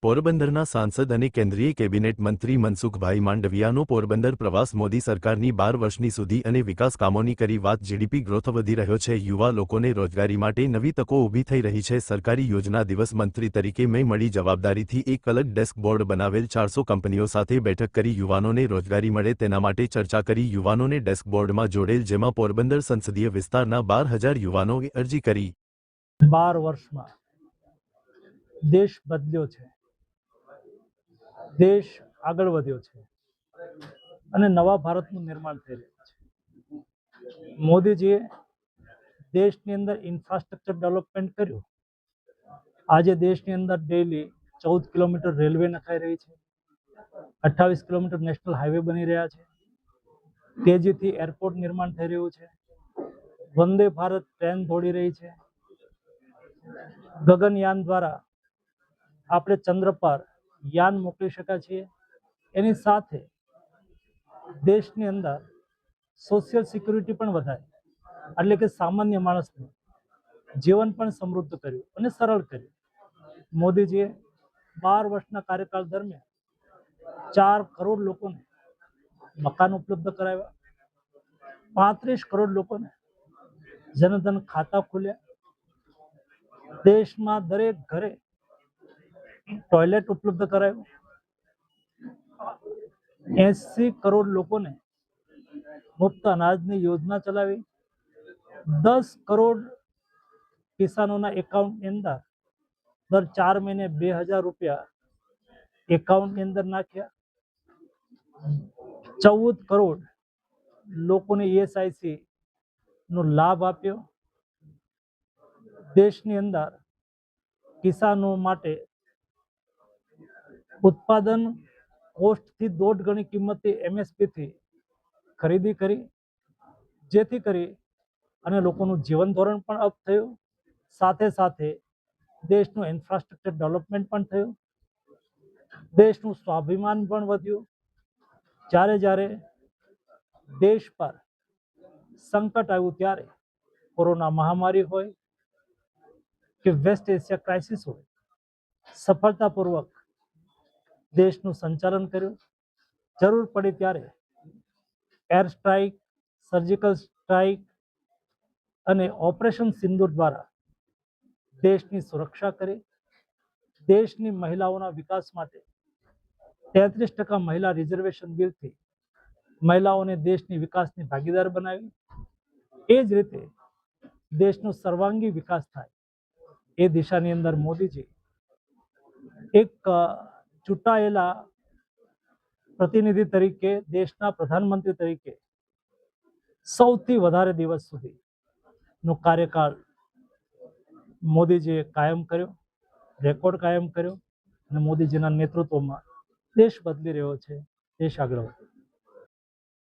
પોરબંદરના સાંસદ અને કેન્દ્રીય કેબિનેટ મંત્રી મનસુખભાઈ માંડવિયાનો પોરબંદર પ્રવાસ મોદી સરકારની 12 વર્ષની સુધી અને વિકાસ કામોની કરી વાત જીડીપી ગ્રોથ વધી રહ્યો છે યુવા લોકોને રોજગારી માટે નવી તકો ઊભી થઈ રહી છે સરકારી યોજના દિવસ મંત્રી તરીકે મેં મળી જવાબદારીથી એક અલગ ડેસ્ક બોર્ડ બનાવેલ 400 કંપનીઓ સાથે બેઠક કરી યુવાનોને રોજગારી મળે તેના માટે ચર્ચા કરી યુવાનોને ડેસ્ક બોર્ડમાં જોડેલ જેમાં પોરબંદર સંસદીય વિસ્તારના 12,000 યુવાનોએ અરજી કરી 12 વર્ષમાં દેશ બદલ્યો છે, દેશ આગળ વધ્યો છે અને નવા ભારતનું નિર્માણ થઈ રહ્યું છે। મોદીજીએ દેશની અંદર ઇન્ફ્રાસ્ટ્રક્ચર ડેવલપમેન્ટ કર્યું। આજે દેશની અંદર ડેઈલી 14 કિલોમીટર રેલવે નખાઈ રહી છે, 28 કિલોમીટર નેશનલ હાઈવે બની રહ્યા છે, તેજીથી એરપોર્ટ નિર્માણ થઈ રહ્યું છે, વંદે ભારત ટ્રેન દોડી રહી છે, ગગનયાન દ્વારા આપણે ચંદ્ર પર યાન મોકલી શક્યા છીએ। એની સાથે દેશની અંદર સોશિયલ સિક્યુરિટી પણ વધારી, એટલે કે સામાન્ય માણસનું જીવન પણ સમૃદ્ધ કર્યું અને સરળ કર્યું। મોદીજીએ 12 વર્ષના કાર્યકાળ દરમિયાન 4 કરોડ લોકોને મકાન ઉપલબ્ધ કરાવ્યા, 35 કરોડ લોકોને જનધન ખાતા ખોલ્યા, દેશમાં દરેક ઘરે ટોયલેટ ઉપલબ્ધ કરાવ્યું, 80 કરોડ લોકોને મુફ્ત અનાજની યોજના ચલાવી, 10 કરોડ કિસાનોના એકાઉન્ટની અંદર દર 4 મહિને 2000 રૂપિયા એકાઉન્ટની અંદર નાખ્યા, 14 કરોડ લોકોને ESIC નો લાભ આપ્યો। દેશની અંદર કિસાનો માટે ઉત્પાદન કોસ્ટથી 1.5 ગણી કિંમતે MSP થી ખરીદી કરી, જેથી કરી અને લોકોનું જીવન ધોરણ પણ અપ થયું, સાથે સાથે દેશનું ઇન્ફ્રાસ્ટ્રક્ચર ડેવલપમેન્ટ પણ થયું, દેશનું સ્વાભિમાન પણ વધ્યું। જ્યારે દેશ પર સંકટ આવ્યું ત્યારે કોરોના મહામારી હોય કે વેસ્ટ એશિયા ક્રાઇસિસ હોય, સફળતાપૂર્વક દેશનું સંચાલન કર્યું। જરૂર પડી ત્યારે એર સ્ટ્રાઇક, સર્જિકલ સ્ટ્રાઇક અને ઓપરેશન સિંદૂર દ્વારા દેશની સુરક્ષા કરી, દેશની મહિલાઓના વિકાસ માટે 33% મહિલા રિઝર્વેશન બિલથી મહિલાઓને દેશની વિકાસની ભાગીદાર બનાવી। એ જ રીતે દેશનો સર્વાંગી વિકાસ થાય એ દિશાની અંદર મોદીજી એક ચૂંટાયેલા પ્રતિનિધિ તરીકે, દેશના પ્રધાનમંત્રી તરીકે સૌથી વધારે દિવસ સુધીનો કાર્યકાળ મોદીજીએ કાયમ કર્યો, રેકોર્ડ કાયમ કર્યો અને મોદીજીના નેતૃત્વમાં દેશ બદલી રહ્યો છે, દેશ આગળ વધ્યો।